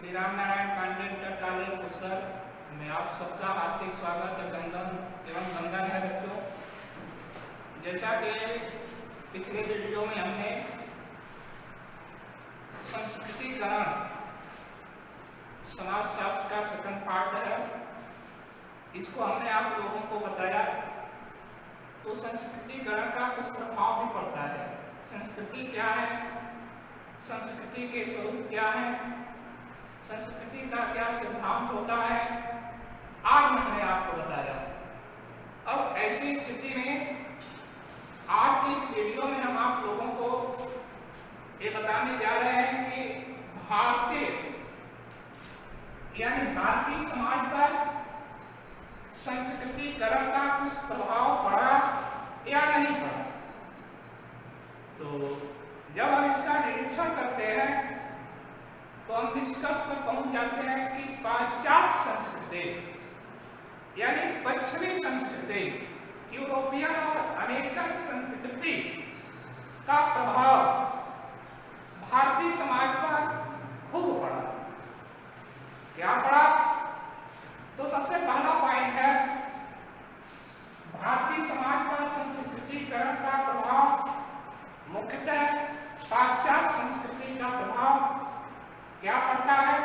Shri Ram Narayan Pandey inter college मुसर में आप सबका हार्दिक स्वागत अभिनंदन एवं वंदन है बच्चों। जैसा कि पिछले वीडियो में हमने संस्कृतिकरण समाजशास्त्र का सेकंड पार्ट है, इसको हमने आप लोगों को बताया। तो संस्कृतिकरण का कुछ प्रभाव भी पड़ता है। संस्कृति क्या है, संस्कृति के स्वरूप क्या है, संस्कृति का क्या सिद्धांत होता है, आज हमने आपको बताया। अब ऐसी स्थिति में आज की इस वीडियो में हम आप लोगों को ये बताने जा रहे हैं कि भारतीय समाज पर संस्कृतिकरण का कुछ प्रभाव पड़ा या नहीं पड़ा। तो जब हम इसका निरीक्षण करते हैं तो हम निष्कर्ष पर पहुंच जाते हैं कि पाश्चात्य संस्कृति यानी पश्चिमी संस्कृति, यूरोपियन और अमेरिकन संस्कृति का प्रभाव भारतीय समाज पर खूब पड़ा। क्या पड़ा? तो सबसे पहला पॉइंट है भारतीय समाज पर संस्कृतिकरण का प्रभाव मुख्यतः पाश्चात्य संस्कृति का प्रभाव क्या पड़ता है?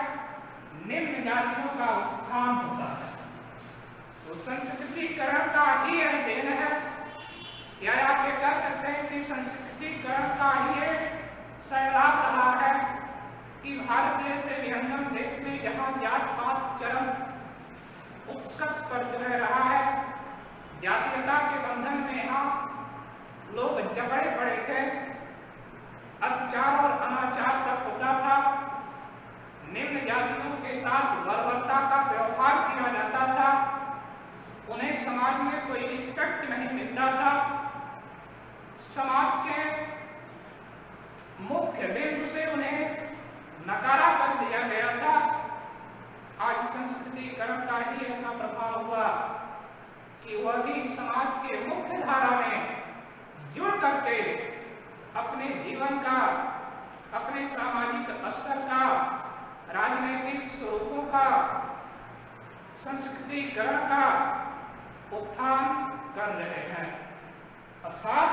निम्न जातियों का उत्थान होता है। तो संस्कृतिकरण का ही यह देन है, या आप ये कह सकते हैं कि संस्कृतिकरण का ही सैलाब रहा है कि भारत जैसे विहंगम देश में जहाँ जात पात चरम उत्कर्ष पर रह रहा है, जातीयता के बंधन में यहाँ लोग जकड़े पड़े थे, अत्याचार और अनाचार तक होता था, निम्न जातियों के साथ बर्बरता का व्यवहार किया जाता था, उन्हें समाज में कोई रिस्पेक्ट नहीं मिलता था, समाज के मुख्य बिंदु से उन्हें नकारा कर दिया गया था। आज संस्कृतिकरण का ही ऐसा प्रभाव हुआ कि वह भी समाज के मुख्य धारा में जुड़ करके अपने जीवन का, अपने सामाजिक स्तर का, राजनीतिक स्वरूपों का, संस्कृतिकरण का उत्थान कर रहे हैं। अर्थात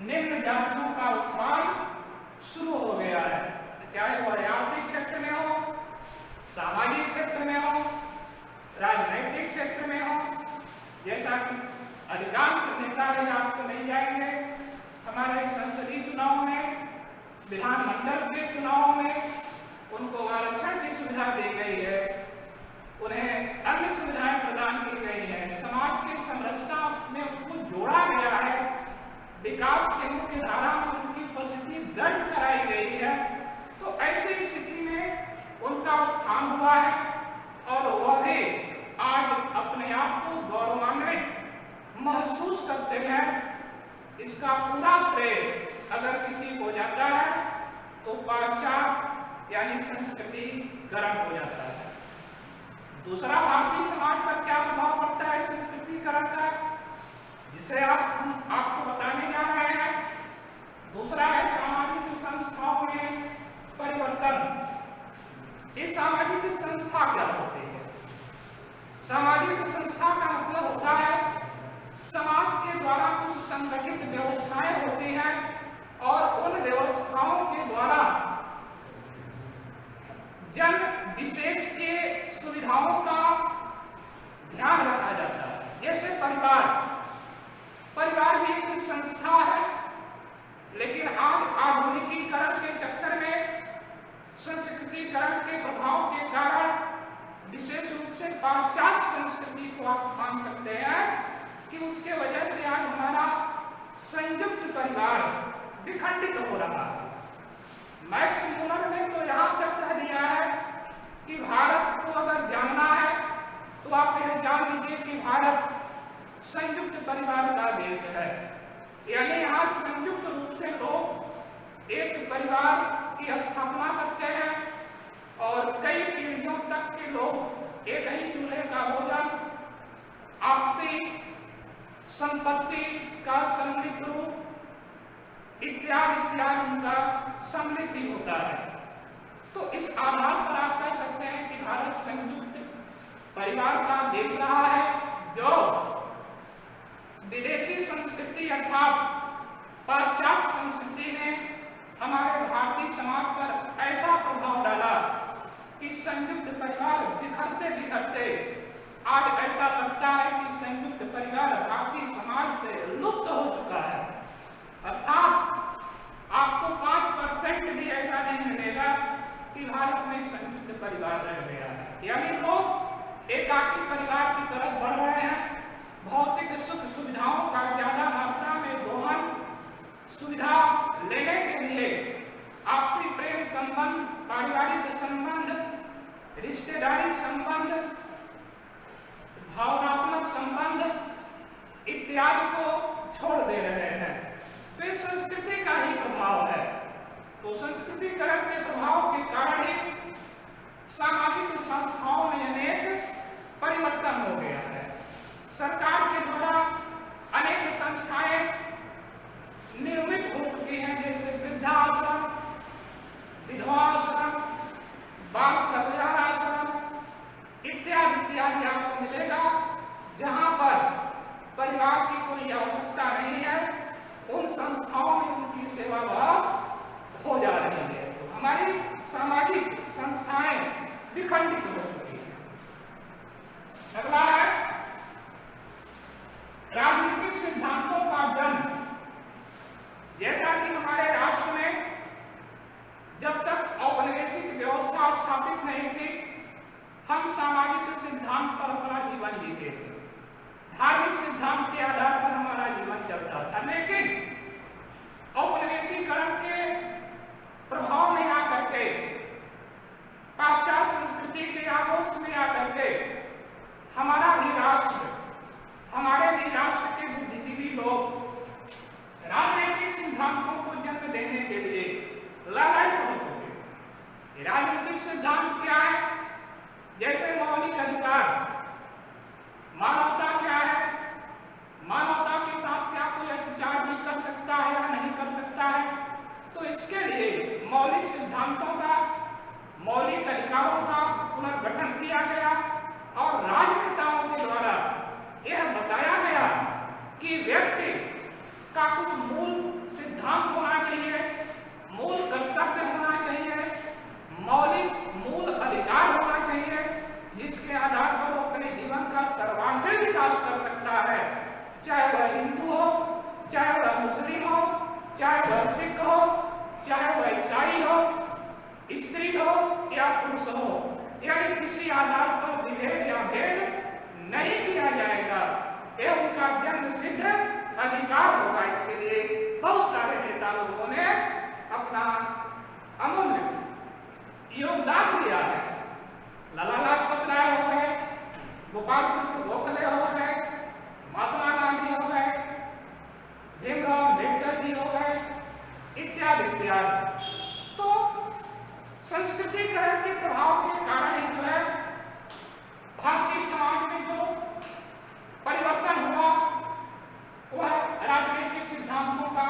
निम्न जातियों का उत्थान शुरू हो गया है, चाहे वह आर्थिक क्षेत्र में हो, सामाजिक क्षेत्र में हो, राजनीतिक क्षेत्र में हो। जैसा कि अधिकांश नेता भी आपको मिल जाएंगे हमारे संसदीय चुनाव में, विधानमंडल के चुनाव में उनको आरक्षण की सुविधा दी गई है, उन्हें अन्य सुविधाएं प्रदान की गई है, समाज की संरचना में उनको जोड़ा गया है, विकास के मुख्य धारा में उनकी उपस्थिति दर्ज कराई गई है। तो ऐसी स्थिति में उनका उत्थान हुआ है और वह भी आज अपने आप को गौरवान्वित महसूस करते हैं। इसका पूरा श्रेय अगर किसी को जाता है तो पाश्चात्य यानी संस्कृतिकरण हो जाता है। दूसरा भारतीय समाज पर क्या प्रभाव पड़ता है संस्कृतिकरण का, जिसे आपको बताने जा रहे हैं। दूसरा है सामाजिक संस्थाओं में परिवर्तन। ये सामाजिक संस्था क्या होती है? सामाजिक संस्था का मतलब होता है समाज के द्वारा कुछ संगठित व्यवस्थाएं होती हैं और उन व्यवस्थाओं के द्वारा जन विशेष के सुविधाओं का ध्यान रखा जाता है। जैसे परिवार भी एक संस्था है, लेकिन आज आधुनिकीकरण के चक्कर में संस्कृतिकरण के प्रभाव के कारण विशेष रूप से पाश्चात्य संस्कृति को आप मान सकते हैं कि उसके वजह से आज हमारा संयुक्त परिवार विखंडित हो रहा है। मैक्स मूलर ने तो यहाँ तक कह दिया है कि भारत को अगर जानना है तो आप यह जान लीजिए कि भारत संयुक्त परिवार का देश है, यानी यहाँ संयुक्त रूप से लोग एक परिवार की स्थापना करते हैं और कई पीढ़ियों तक के लोग एक ही चूल्हे का भोजन, आपसी संपत्ति का सम्मिलित रूप इत्यादि उनका सम्मिलित होता है। तो इस आधार पर आप कह सकते हैं कि भारत संयुक्त परिवार का देश रहा है, जो विदेशी संस्कृति अर्थात पाश्चात्य संस्कृति ने हमारे भारतीय समाज पर ऐसा प्रभाव डाला कि संयुक्त परिवार बिखरते बिखरते आज ऐसा लगता है कि संयुक्त परिवार भारतीय समाज से लुप्त हो चुका है। अर्थात आपको 5% भी ऐसा नहीं मिलेगा कि भारत में संयुक्त परिवार रह गया है, यानी लोग एकाकी परिवार की तरफ बढ़ रहे हैं। भौतिक सुख सुविधाओं का ज्यादा मात्रा में दोहन, सुविधा लेने के लिए आपसी प्रेम संबंध, पारिवारिक संबंध, रिश्तेदारी संबंध, भावनात्मक संबंध इत्यादि को छोड़ दे रहे हैं। तो ये संस्कृति का ही प्रभाव है। तो संस्कृतिकरण के प्रभाव के कारण ही सामाजिक संस्थाओं में अनेक परिवर्तन हो गया है। सरकार के द्वारा अनेक संस्थाएं निर्मित हो चुकी हैं, जैसे वृद्धाश्रम, विधवाश्रम, बाल कल्याण आश्रम इत्यादि इत्यादि आपको मिलेगा, जहां पर परिवार की कोई आवश्यकता नहीं है। उन संस्थाओं में उनकी सेवा भाव हो जा रही है। तो हमारी सामाजिक संस्थाएं विखंडित हो चुकी हैं। अगला है राजनीतिक सिद्धांतों का जन्म। जैसा कि हमारे राष्ट्र में जब तक औपनिवेशिक व्यवस्था स्थापित नहीं थी, हम सामाजिक सिद्धांत पर अपना जीवन जीते थे। धार्मिक सिद्धांत के आधार पर हमारा जीवन चलता था। लेकिन औपनिवेशीकरण के प्रभाव में आकर के, पाश्चात्य संस्कृति के आगोश में आकर के हमारे भी राष्ट्र के बुद्धिजीवी लोग राजनीतिक सिद्धांतों को जन्म देने के लिए लालायित हो चुके। राजनीतिक सिद्धांत क्या है? जैसे मौलिक अधिकार, मानवता क्या है, मानवता के साथ क्या कोई अत्याचार भी कर सकता है या नहीं कर सकता है। तो इसके लिए मौलिक सिद्धांतों का, मौलिक अधिकारों का पुनर्गठन किया गया और राजनेताओं के द्वारा यह बताया गया कि व्यक्ति का कुछ मूल सिद्धांत होना चाहिए, मूल कर्तव्य होना चाहिए, मौलिक मूल अधिकार होना चाहिए, जिसके आधार पर वो अपने जीवन का सर्वांगीण विकास कर सकता है। चाहे वह हिंदू हो, चाहे वह मुस्लिम हो, चाहे वह सिख हो, चाहे वह ईसाई हो, स्त्री हो या पुरुष हो, यानी किसी आधार पर विभेद या भेद नहीं किया जाएगा। यह उनका जन्म सिद्ध अधिकार होगा। इसके लिए बहुत सारे नेता लोगों ने अपना अमूल्य योगदान दिया है। लाला लाजपत राय हो गए, गोपाल कृष्ण गोखले हो गए, महात्मा गांधी हो गए, भीमराव अम्बेडकर जी हो गए, इत्यादि इत्यादि। तो संस्कृतिकरण के प्रभाव के कारण ही जो है भारतीय समाज में जो परिवर्तन हुआ, वह राजनीतिक सिद्धांतों का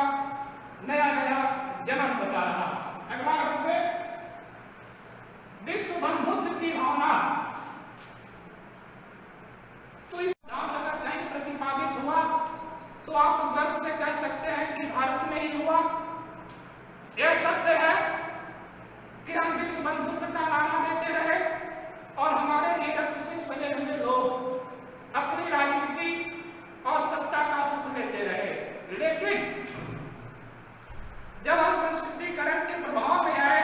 नया नया जन्म बता रहा। अगला है विश्व बंधुत्व की भावना। तो इस सिद्धांत अगर कहीं प्रतिपादित हुआ तो आप गर्व से कह सकते हैं कि भारत में ही हुआ। यह सत्य है कि हम विश्व बंधुत्व का नारा देते रहे और हमारे नीरज से सजे हुए लोग अपनी राजनीति और सत्ता का सुख लेते रहे। लेकिन जब हम संस्कृतिकरण के प्रभाव में आए,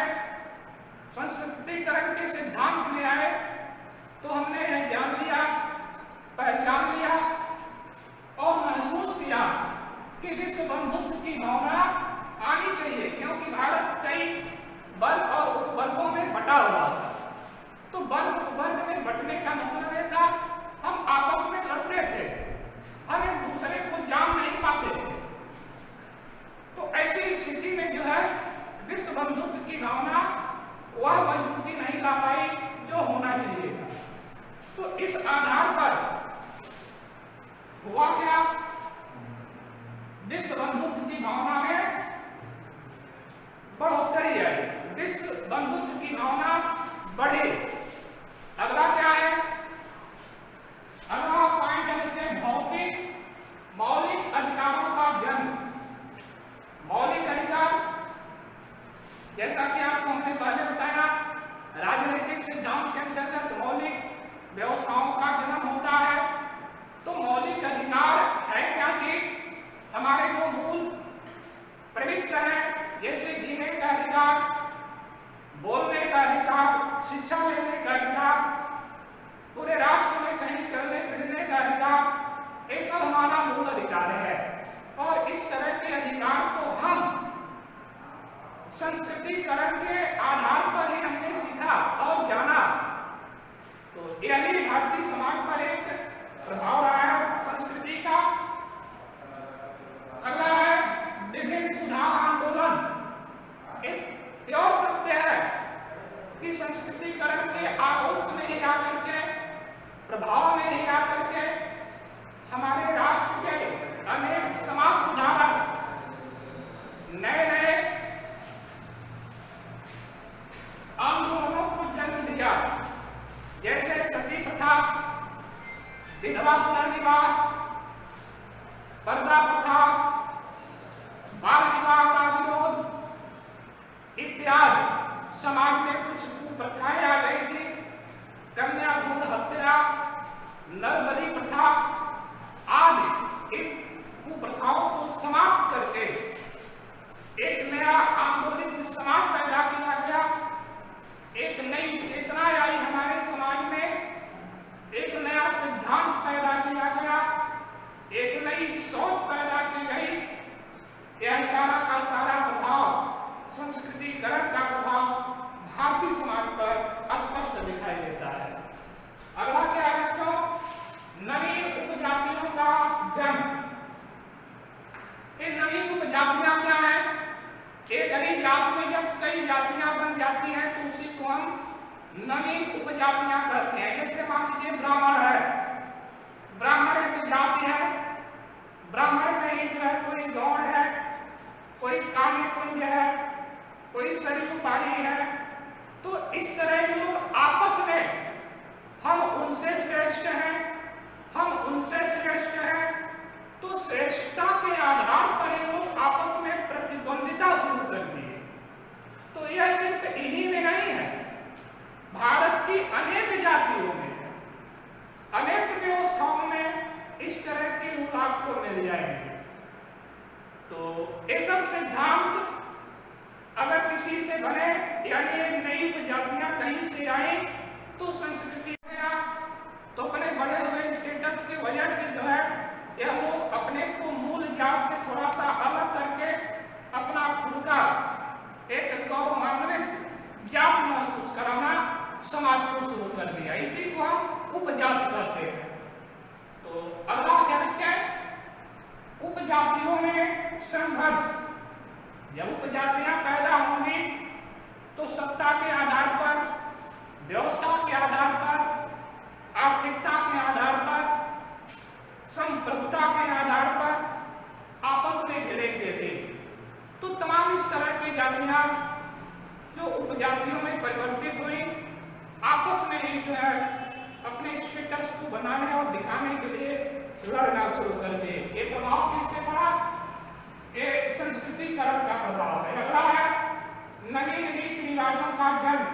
संस्कृतिकरण के सिद्धांत में आए, तो हमने यह जान लिया, पहचान लिया और महसूस किया कि विश्व बंधुत्व की भावना आनी चाहिए, क्योंकि भारत कई वर्ग और उपवर्गों में बटा हुआ था। तो वर्ग में बटने का मतलब यह था हम आपस में लड़ते थे, हम एक दूसरे को जान नहीं पाते थे। तो ऐसी स्थिति में जो है विश्व बंधुत्व की भावना वह मजबूती नहीं ला पाई जो होना चाहिए था। तो इस आधार पर हुआ क्या, विश्व बंधुत्व की भावना में बढ़ोतरी आई। विश्व बंधुत्व की भावना बढ़े। अगला क्या है? अगला पॉइंट है जैसे भौतिक मौलिक अधिकारों का जन्म। मौलिक अधिकार, जैसा कि आपको हमने पहले बताया, राजनीतिक सिद्धांत के अंतर्गत मौलिक व्यवस्थाओं का जन्म होता है। तो मौलिक अधिकार है क्या चीज? हमारे जो मूल प्रवृत्ति है, जैसे जीने का अधिकार, बोलने का अधिकार, शिक्षा लेने का अधिकार, पूरे राष्ट्र में कहीं चलने फिरने का अधिकार, ये सब हमारा मूल अधिकार है। और इस तरह के अधिकार को हम संस्कृतिकरण के आधार पर ही हमने सीखा और जाना। तो यही भारतीय समाज पर एक प्रभाव रहा है संस्कृति का। अगला है विभिन्न सुधार आंदोलन। एक प्योर सत्य है कि संस्कृतिकरण के आगोश में ही आकर के, प्रभाव में ही आकर के हमारे राष्ट्र के अनेक समाज सुधारक नए नए आंदोलनों को जन्म दिया। जैसे सती प्रथा, विधवा पुनर्विवाह, पर्दा प्रथा, बाल विवाह का विरोध इत्यादि समाज में कुछ कुप्रथाएं आ गई थी। कन्या भ्रूण हत्या, नरबलि प्रथा आदि इन कुप्रथाओं को समाप्त करके एक नया आंदोलित समाज पैदा किया गया। एक नई चेतना आई हमारे समाज में, एक नया सिद्धांत पैदा किया गया, एक नई सोच पैदा की गई। यह सारा का सारा प्रभाव, संस्कृतिकरण का प्रभाव भारतीय समाज पर स्पष्ट दिखाई देता है। अगला क्या है बच्चों? नवीन उपजातियों का जन्म। ये नवीन उपजातियां क्या है? एक ही जात में जब कई जातियां बन जाती हैं तो उसी को हम नवीन उपजातियां कहते हैं। जैसे मान लीजिए ब्राह्मण है, ब्राह्मण एक जाति है, ब्राह्मण में ही जो है कोई गौड़ है, कोई कान्यकुंज है, कोई शरीफपाली है। तो इस तरह लोग आपस में हम उनसे श्रेष्ठ हैं, हम उनसे श्रेष्ठ हैं, तो श्रेष्ठता के आधार पर ये लोग आपस में प्रतिद्वंदिता शुरू कर दिए। तो यह सिर्फ इन्हीं में नहीं है, भारत की अनेक जातियों में, अनेक व्यवस्थाओं में इस तरह के लोग आपको मिल जाएंगे। तो ये सब सिद्धांत अगर किसी से बने, यानी नई जातियां कहीं से आई, तो संस्कृति तो अपने बढ़े हुए स्टेटस की वजह से जो है यह लोग अपने को मूल जात से थोड़ा सा अलग करके अपना खुद का एक गौरवान्वित जात महसूस कराना समाज को शुरू कर दिया। इसी को हम उपजाति कहते हैं। तो अगला क्या है? उपजातियों में संघर्ष। जब उपजातियां पैदा होंगी तो सत्ता के आधार पर, व्यवस्था के आधार पर, आर्थिकता के आधार पर, संप्रभुता के आधार पर आपस में भिड़ेंगे थे। तो तमाम इस तरह की जातियां जो उपजातियों में परिवर्तित हुई, आपस में ही जो है अपने स्टेटस को बनाने और दिखाने के लिए लड़ना शुरू कर दिए। ये प्रभाव किससे पड़ा? ये संस्कृतिकरण का प्रभाव है। अगला है नवीन रीति रिवाजों का जन्म।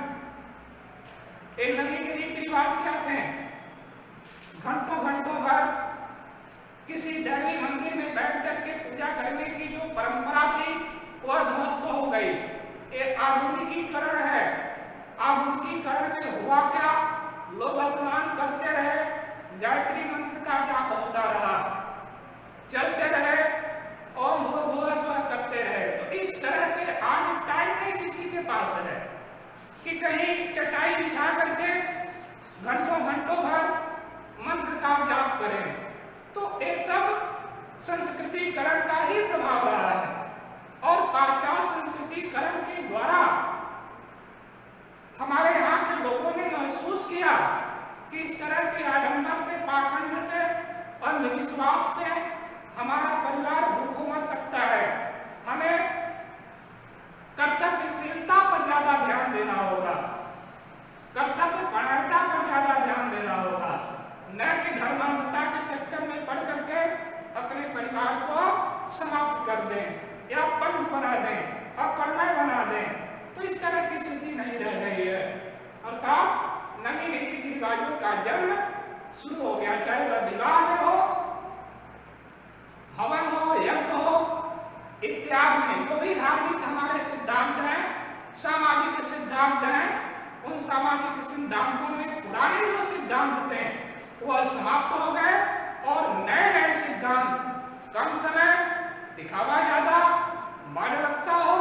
ये नवीन रीति रिवाज क्या थे? घंटों घंटों भर किसी दैवी मंदिर में बैठ करके पूजा करने की जो परंपरा थी वह ध्वस्त हो गई। ये आधुनिकीकरण है। आधुनिकीकरण में हुआ क्या? लोग स्नान करते रहे, गायत्री मंत्र का जाप होता रहा, चलते रहे, ओम भूर्भुवः स्वः करते रहे। तो इस तरह से आज टाइम नहीं किसी के पास है कि कहीं चटाई बिछा करके घंटों घंटों भर मंत्र का जाप करें। तो ये सब संस्कृतिकरण का ही प्रभाव रहा है। और पाश्चात्य संस्कृतिकरण के द्वारा हमारे यहाँ के लोगों ने महसूस किया कि इस तरह के आडंबर से, पाखंड से, अंधविश्वास से हमारा परिवार भूखों मर सकता है। हमें कर्तव्यशीलता पर ज्यादा ध्यान देना होगा। तो इस तरह की स्थिति नहीं रह गई है। अर्थात नवी रीति रिवाजों का जन्म शुरू हो गया, चाहे वह विवाह में हो, हवन हो, यज्ञ हो इत्यादि में। जो भी धार्मिक हमारे सिद्धांत हैं, सामाजिक सिद्धांत हैं, उन सामाजिक सिद्धांतों में पुराने जो सिद्धांत थे वह समाप्त हो गए और नए नए सिद्धांत, कम समय, दिखावा ज्यादा, मानवता हो,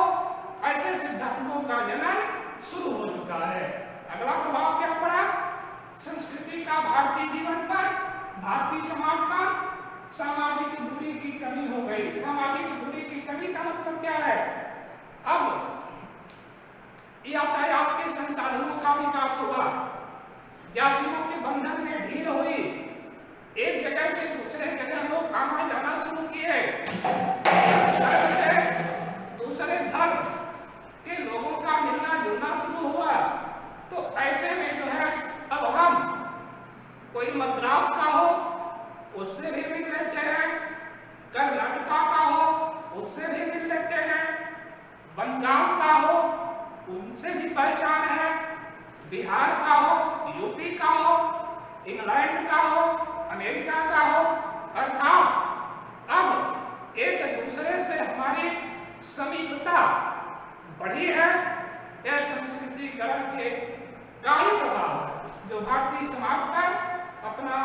ऐसे सिद्धांतों का जनन शुरू हो चुका है। अगला प्रभाव क्या पड़ा? संस्कृति का भारतीय जीवन पर, भारतीय समाज पर सामाजिक दूरी की कमी हो गई। सामाजिक दूरी की कमी का मतलब क्या है? अब यातायात के संसाधनों का विकास हुआ, जातियों के बंधन में ढील हुई, एक जगह से दूसरे जगह लोग आना जाना शुरू किए, दूसरे धर्म के लोगों का मिलना जुलना शुरू हुआ। तो ऐसे में जो है अब हम कोई मद्रास का हो उससे भी मिल लेते हैं, कर्नाटक का हो उससे भी मिल लेते हैं, बंगाल का हो उनसे भी पहचान है, बिहार का हो, यूपी का हो, इंग्लैंड का हो, अमेरिका का हो। अर्थात अब एक दूसरे से हमारी समीपता बढ़ी है। यह संस्कृतिकरण के का ही प्रभाव है जो भारतीय समाज पर अपना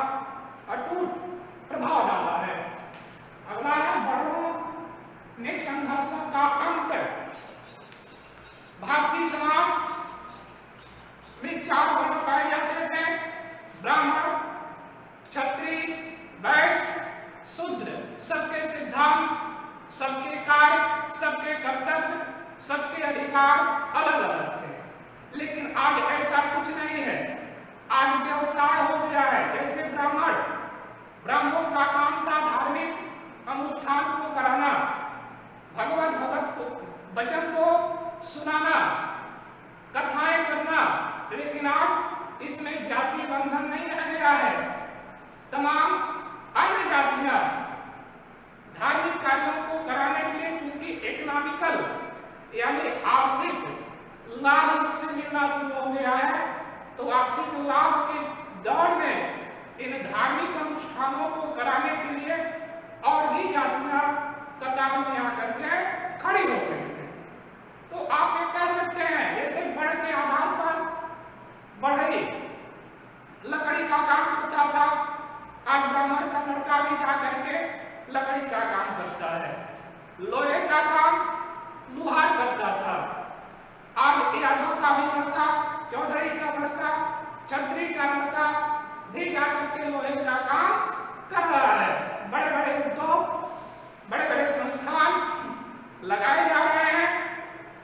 अटूट प्रभाव डाला है। अगला है वर्णों में संघर्षों का अंत। भारतीय समाज में 4 वर्ण पाए जाते थे: ब्राह्मण, क्षत्रिय, वैश्य, शूद्र। सबके सिद्धांत, सबके कार्य, सबके कर्तव्य, सबके अधिकार अलग अलग थे। लेकिन आज ऐसा कुछ नहीं है। आज व्यवसाय हो गया है। जैसे ब्राह्मणों का काम था धार्मिक अनुष्ठान को कराना, भगवत भगत को वचन को सुनाना, कथाएं करना। लेकिन आज इसमें जाति बंधन नहीं रह गया है। तमाम अन्य जातियां धार्मिक कार्यों को कराने के लिए क्योंकि इकोनॉमिकल यानी आर्थिक लाभ इससे मिलना शुरू हो गया है, तो आर्थिक लाभ के दौर में इन धार्मिक अनुष्ठानों को कराने के लिए और भी जातियां कतार में आकर के खड़ी हो गई है। तो आप ये कह सकते हैं जैसे बढ़ के आधार पर बढ़ई लकड़ी का काम करता था, आज ब्राह्मण का लड़का भी जा करके लकड़ी का काम करता है। लोहे का काम लुहार करता था, आज यादव का भी लड़का, चौधरी का लड़का, छत्री का लड़का भी जाकर के लोहे का काम कर रहा है। बड़े बड़े उद्योग, बड़े बड़े संस्थान लगाए जा रहे हैं।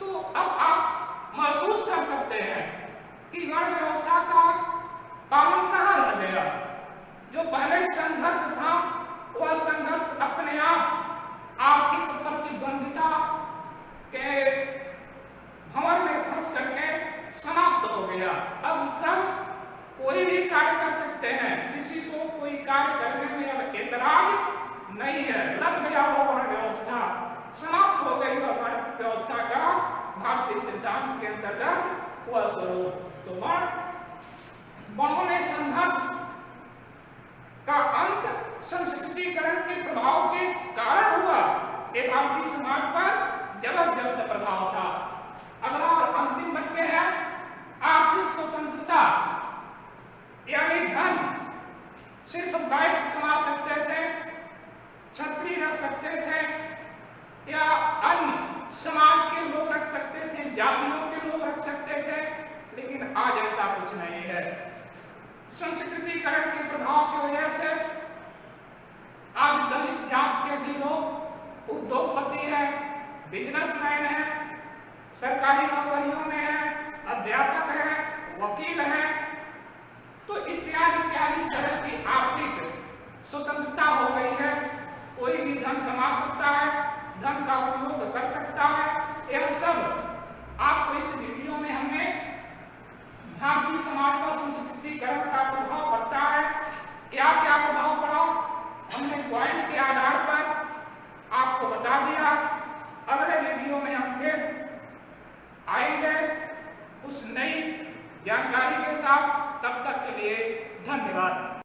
तो अब आप महसूस कर सकते हैं कि वर्ण व्यवस्था का पालन कहाँ रह गया। जो पहले संघर्ष था वह संघर्ष अपने आप आर्थिक प्रतिद्वंदिता के भंवर में फंस करके समाप्त हो गया। अब सब कोई भी कार्य कर सकते हैं, किसी को कोई कार्य करने में अब एतराज नहीं है। लग गया वो वर्ण व्यवस्था, समाप्त हो गई वह वर्ण व्यवस्था का भारतीय सिद्धांत के अंतर्गत वह स्वरूप। तो वर्णों में संघर्ष का अंत संस्कृतिकरण के प्रभाव के कारण हुआ। ये भारतीय समाज पर जबरदस्त प्रभाव था। अगला और अंतिम बच्चे हैं आर्थिक स्वतंत्रता, यानी धन सिर्फ वैश्य कमा सकते थे, क्षत्रिय रख सकते थे या अन्य समाज के लोग रख सकते थे, जातियों के लोग रख सकते थे। लेकिन आज ऐसा कुछ नहीं है। संस्कृतिकरण के प्रभाव की वजह से आज दलित जात के भी लोग उद्योगपति है, बिजनेसमैन है, सरकारी नौकरियों में है, अध्यापक है, वकील है। तो इत्यादि इत्यादि तरह की आर्थिक स्वतंत्रता हो गई है। कोई भी धन कमा सकता है, धन का उपयोग कर सकता है। यह सब आपको इस वीडियो में हमने भारतीय समाज पर संस्कृतिकरण का प्रभाव पड़ता है, क्या क्या प्रभाव पड़ा हमने पॉइंट के आधार पर आपको बता दिया। अगले वीडियो में हम फिर आएंगे। जानकारी के साथ। तब तक के लिए धन्यवाद।